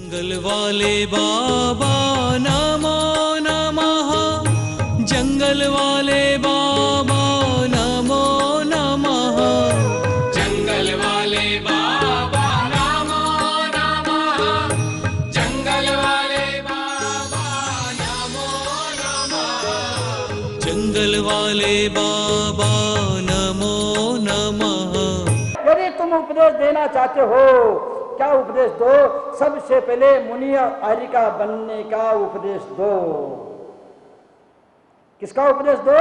जंगल वाले बाबा नमो नमः, जंगल वाले बाबा नमो नमः, जंगल वाले बाबा नमो नमः, जंगल वाले बाबा नमो नमः, जंगल वाले बाबा नमो नमः। यदि तुम उपदेश देना चाहते हो, क्या उपदेश दो? सबसे पहले मुनि और आर्य का बनने का उपदेश दो। किसका उपदेश दो?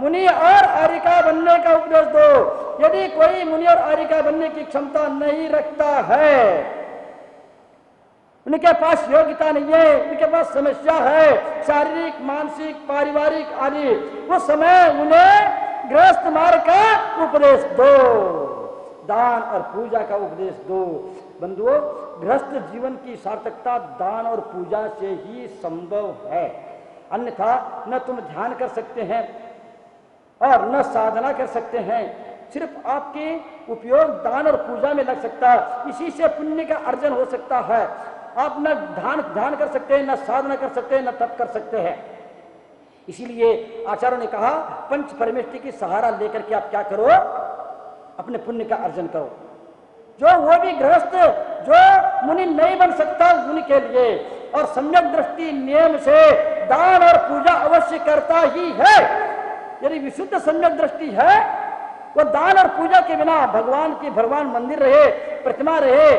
मुनि और आर्य का बनने का उपदेश दो। यदि कोई मुनि और आर्य का बनने की क्षमता नहीं रखता है, उनके पास योग्यता नहीं है, उनके पास समस्या है, शारीरिक, मानसिक, पारिवारिक आदि, उस समय उन्हें गृहस्थ मार्ग का उपदेश दो, दान और पूजा का उपदेश दो। बंधुओं, गृहस्थ जीवन की सार्थकता दान और पूजा से ही संभव है, अन्यथा न तुम ध्यान कर सकते हैं और न साधना कर सकते हैं। सिर्फ आपके उपयोग दान और पूजा में लग सकता है, इसी से पुण्य का अर्जन हो सकता है। आप न ध्यान कर सकते हैं, न साधना कर सकते हैं, न तप कर सकते हैं। इसीलिए आचार्यों ने कहा, पंच परमेष्टि की सहारा लेकर के आप क्या करो? अपने पुण्य का अर्जन करो। जो वो भी गृहस्थ जो मुनि नहीं बन सकता उनके लिए, और सम्यक दृष्टि नियम से दान और पूजा अवश्य करता ही है। यदि विशुद्ध सम्यक दृष्टि है, वो दान और पूजा के बिना भगवान मंदिर रहे, प्रतिमा रहे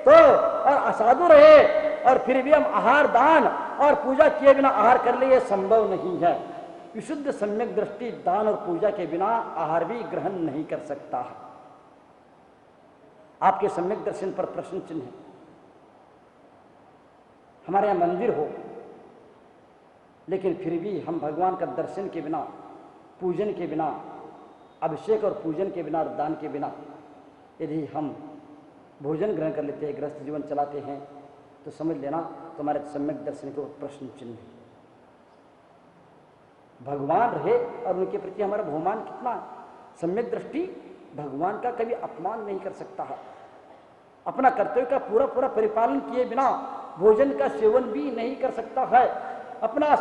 तो, और असाधु रहे, और फिर भी हम आहार दान और पूजा किए बिना आहार कर ले, ये संभव नहीं है। विशुद्ध सम्यक दृष्टि दान और पूजा के बिना आहार भी ग्रहण नहीं कर सकता है। आपके सम्यक दर्शन पर प्रश्न चिन्ह है। हमारे यहां मंदिर हो, लेकिन फिर भी हम भगवान का दर्शन के बिना, पूजन के बिना, अभिषेक और पूजन के बिना और दान के बिना यदि हम भोजन ग्रहण कर लेते हैं, गृहस्थ जीवन चलाते हैं, तो समझ लेना तुम्हारे सम्यक दर्शन के प्रश्न चिन्ह है। भगवान रहे और उनके प्रति हमारा बहुमान कितना है। सम्यक दृष्टि भगवान का कभी अपमान नहीं कर सकता है। अपना कर्तव्य का पूरा परिपालन किए बिना भोजन का सेवन भी नहीं कर सकता है। अपना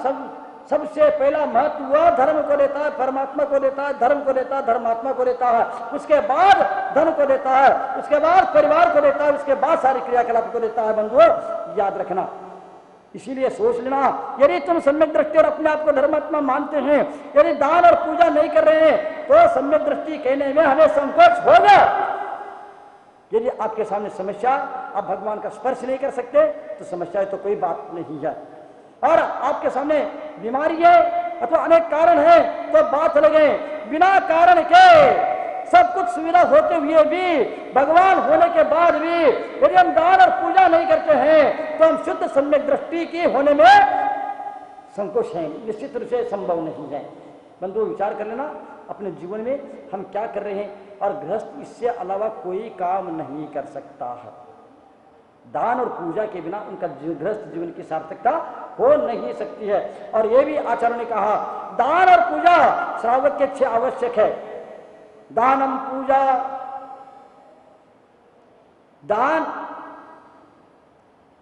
सबसे पहला महत्व वह धर्म को लेता है, परमात्मा को लेता है, धर्म को लेता है, धर्मात्मा को लेता है, उसके बाद धन को लेता है, उसके बाद परिवार को लेता है, उसके बाद सारी क्रियाकलाप को लेता है। बंधुओं, याद रखना। इसीलिए सोच लेना, यदि तुम सम्यक दृष्टि और अपने आप को धर्मात्मा मानते हैं, यदि दान और पूजा नहीं कर रहे हैं, तो सम्यक दृष्टि कहने में हमें संकोच होगा। यदि आपके सामने समस्या, आप भगवान का स्पर्श नहीं कर सकते, तो समस्या तो कोई बात नहीं है। और आपके सामने बीमारी है अथवा अनेक कारण है, तो बात लगे। बिना कारण के सब कुछ सुविधा होते हुए भी, भगवान होने के बाद भी यदि हम दान और पूजा नहीं करते हैं, तो हम शुद्ध सम्यक दृष्टि की होने में संकोच हैं, निश्चित रूप से संभव नहीं है। बंधु, विचार कर लेना अपने जीवन में हम क्या कर रहे हैं, और गृहस्थ इससे अलावा कोई काम नहीं कर सकता है। दान और पूजा के बिना उनका गृहस्थ जीवन की सार्थकता हो नहीं सकती है। और ये भी आचार्यों ने कहा, दान और पूजा श्रावक के 6 आवश्यक है। दानम पूजा,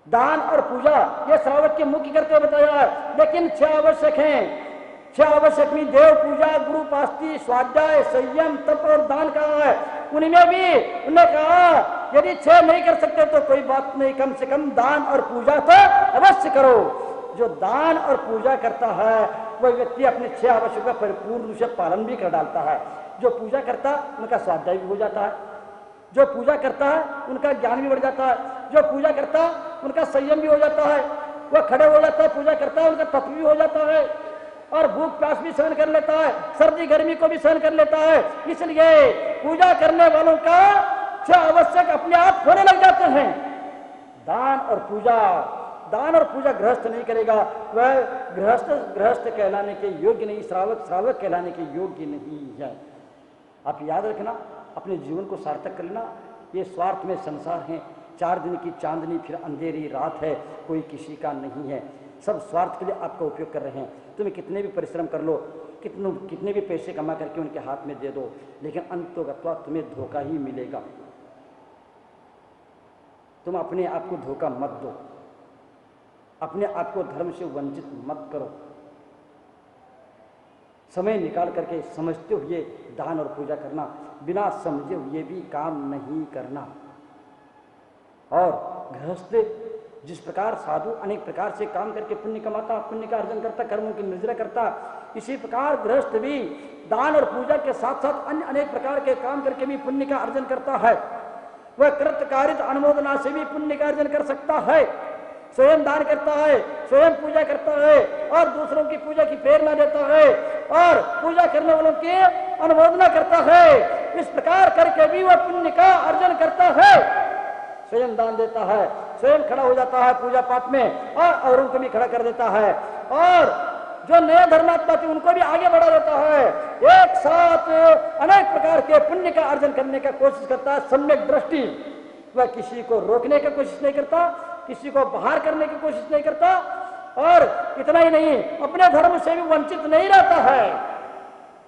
दान और पूजा ये श्रावक के मुख्य कर्तव्य बताया है, लेकिन 6 आवश्यक हैं। 6 आवश्यक में देव पूजा, गुरु पास्ती, स्वाध्याय, संयम, तप और दान कहा है। उनमें भी उन्होंने कहा, यदि 6 नहीं कर सकते तो कोई बात नहीं, कम से कम दान और पूजा तो अवश्य करो। जो दान और पूजा करता है, वह व्यक्ति अपने 6 आवश्यक का परिपूर्ण रूप से पालन भी कर डालता है। जो पूजा करता है, उनका स्वाध्याय भी हो जाता है। जो पूजा करता है, उनका ज्ञान भी बढ़ जाता है। जो पूजा करता है, उनका संयम भी हो जाता है। वह खड़े हो जाता है, पूजा करता है, उनका तप भी हो जाता है, और भूख प्यास भी सहन कर लेता है, सर्दी गर्मी को भी सहन कर लेता है। इसलिए पूजा करने वालों का 6 आवश्यक अपने आप होने लग जाते हैं। दान और पूजा गृहस्थ नहीं करेगा, वह गृहस्थ कहलाने के योग्य नहीं, श्रावक कहलाने के योग्य नहीं है। आप याद रखना, अपने जीवन को सार्थक कर लेना। ये स्वार्थ में संसार है, 4 दिन की चांदनी फिर अंधेरी रात है, कोई किसी का नहीं है। सब स्वार्थ के लिए आपका उपयोग कर रहे हैं। तुम्हें कितने भी परिश्रम कर लो, कितने भी पैसे कमा करके उनके हाथ में दे दो, लेकिन अंततोगत्वा तुम्हें धोखा ही मिलेगा। तुम अपने आप को धोखा मत दो, अपने आप को धर्म से वंचित मत करो। समय निकाल करके समझते हुए दान और पूजा करना, बिना समझे हुए भी काम नहीं करना। और गृहस्थ जिस प्रकार साधु अनेक प्रकार से काम करके पुण्य कमाता, पुण्य का अर्जन करता, कर्मों की निर्जरा करता, इसी प्रकार गृहस्थ भी दान और पूजा के साथ साथ अन्य अनेक प्रकार के काम करके भी पुण्य का अर्जन करता है। वह कृतकारित अनुमोदना से भी पुण्य का अर्जन कर सकता है। स्वयं दान करता है, स्वयं पूजा करता है और दूसरों की पूजा की प्रेरणा देता है और पूजा करने वालों की अनुमोदना करता है। इस प्रकार करके भी वह पुण्य का अर्जन करता है। स्वयं दान देता है, स्वयं खड़ा हो जाता है पूजा पाठ में और औरों को भी खड़ा कर देता है और जो नए धर्मात्मा थे उनको भी आगे बढ़ा देता है। एक साथ अनेक प्रकार के पुण्य का अर्जन करने का कोशिश करता है। सम्यक दृष्टि, वह किसी को रोकने की कोशिश नहीं करता, किसी को बाहर करने की कोशिश नहीं करता और इतना ही नहीं, अपने धर्म से भी वंचित नहीं रहता है।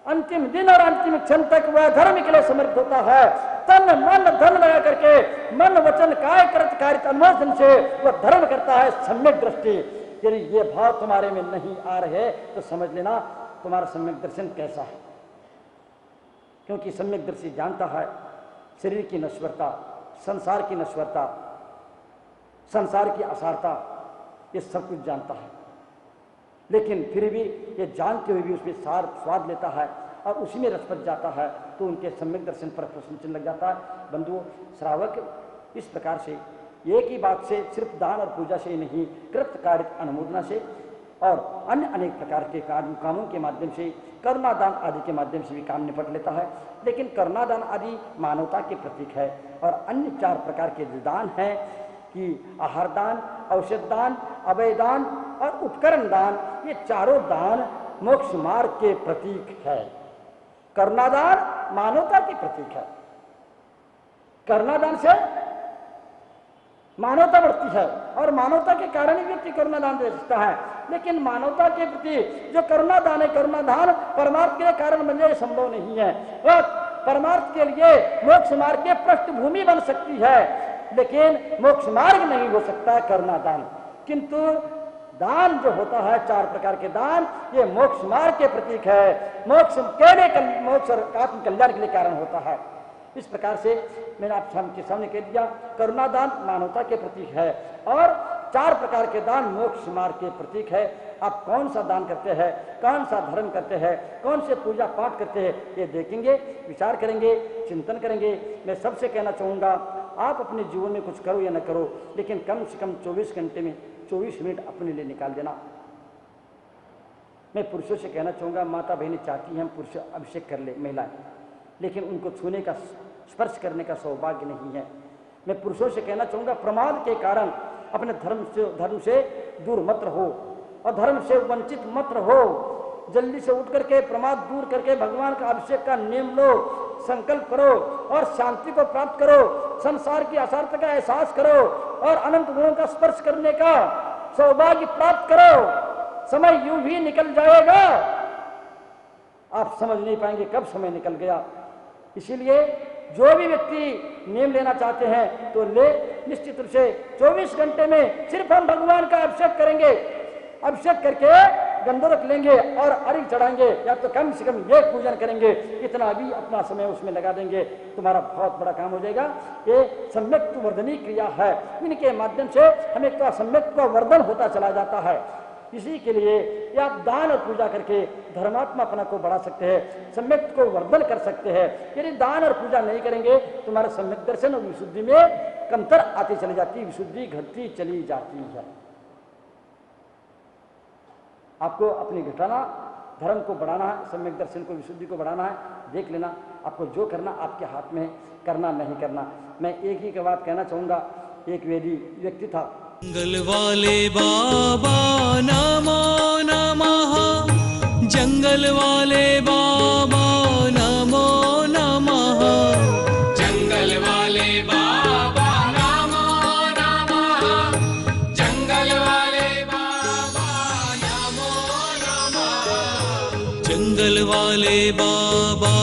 अंतिम दिन और अंतिम क्षण तक वह धर्म के लिए समर्पित होता है। तन मन धन लगा करके मन वचन काय कृत कार्य अनुमोदन से वह धर्म करता है। सम्यक दृष्टि, यदि ये भाव तुम्हारे में नहीं आ रहे तो समझ लेना तुम्हारा सम्यक दर्शन कैसा है। क्योंकि सम्यक दर्शी जानता है शरीर की नश्वरता, संसार की नश्वरता, संसार की असारता, ये सब कुछ जानता है, लेकिन फिर भी ये जानते हुए भी उसमें सार स्वाद लेता है और उसी में रसपत जाता है। तो उनके सम्यक दर्शन पर प्रश्न चिन्ह लग जाता है। बंधुओं, श्रावक इस प्रकार से एक ही बात से सिर्फ दान और पूजा से ही नहीं, कृत कार्य अनुमोदना से और अन्य अनेक प्रकार के कामों के माध्यम से, करुणा दान आदि के माध्यम से भी काम निपट लेता है। लेकिन करुणा दान आदि मानवता के प्रतीक है और अन्य 4 प्रकार के दान हैं कि आहार दान, औषध दान, अभय दान और उपकरण दान। ये चारों दान मोक्ष मार्ग के प्रतीक है। करुणा दान मानवता के प्रतीक है। करुणा दान से मानवता बढ़ती है और मानवता के कारण ही व्यक्ति करुणा दान दे सकता है। लेकिन मानवता के प्रति जो करुणा दान है, करुणा दान परमार्थ के कारण बन जाए संभव नहीं है। वह परमार्थ के लिए मोक्ष मार्ग के पृष्ठभूमि बन सकती है, लेकिन मोक्ष मार्ग नहीं हो सकता करुणा दान। किंतु दान जो होता है 4 प्रकार के दान, ये मोक्ष मार्ग के प्रतीक है। मोक्ष के लिए, मोक्ष और आत्म कल्याण के लिए कारण होता है। इस प्रकार से मैंने आपके सामने कह दिया, करुणा दान मानवता के प्रतीक है और 4 प्रकार के दान मोक्ष मार्ग के प्रतीक है। आप कौन सा दान करते हैं, कौन सा धर्म करते हैं, कौन से पूजा पाठ करते हैं, ये देखेंगे, विचार करेंगे, चिंतन करेंगे। मैं सबसे कहना चाहूँगा, आप अपने जीवन में कुछ करो या न करो, लेकिन कम से कम 24 घंटे में 24 मिनट अपने लिए निकाल देना। मैं पुरुषों से कहना चाहूँगा, माता बहनें चाहती हैं हम पुरुष अभिषेक कर ले, महिलाएं, लेकिन उनको छूने का, स्पर्श करने का सौभाग्य नहीं है। मैं पुरुषों से कहना चाहूँगा, प्रमाद के कारण अपने धर्म से दूर मत रहो और धर्म से वंचित मत रहो। जल्दी से उठ करके प्रमाद दूर करके भगवान का अभिषेक का नियम लो, संकल्प करो और शांति को प्राप्त करो। संसार की असारता का एहसास करो और अनंत गुणों का स्पर्श करने का सौभाग्य प्राप्त करो। समय यूं ही निकल जाएगा, आप समझ नहीं पाएंगे कब समय निकल गया। इसीलिए जो भी व्यक्ति नियम लेना चाहते हैं तो ले, निश्चित रूप से 24 घंटे में सिर्फ हम भगवान का अभिषेक करेंगे। अभिषेक करके गंधर्व लेंगे और अर्घ्य चढ़ाएंगे, या तो कम से कम ये पूजन करेंगे, इतना भी अपना समय उसमें लगा देंगे, तुम्हारा बहुत बड़ा काम हो जाएगा। ये सम्यक वर्धनी क्रिया है, इनके माध्यम से हमें का सम्यक का वर्धन होता चला जाता है। इसी के लिए ये आप दान और पूजा करके धर्मात्मापना को बढ़ा सकते हैं, सम्यक को वर्धन कर सकते हैं। यदि दान और पूजा नहीं करेंगे तुम्हारा सम्यक दर्शन और विशुद्धि में कमतर आती चली जाती है, विशुद्धि घटती चली जाती है। आपको अपनी घटाना, धर्म को बढ़ाना है, सम्यक दर्शन को, विशुद्धि को बढ़ाना है, देख लेना आपको जो करना आपके हाथ में, करना नहीं करना। मैं एक ही बात कहना चाहूँगा, एक वेदी व्यक्ति था, जंगल वाले बाबा नमो नमः, जंगल वाले बाबा नमो नमः, जंगल वाले बाबा नमो नमः, जंगल वाले बाबा नमो नमः, जंगल वाले बाबा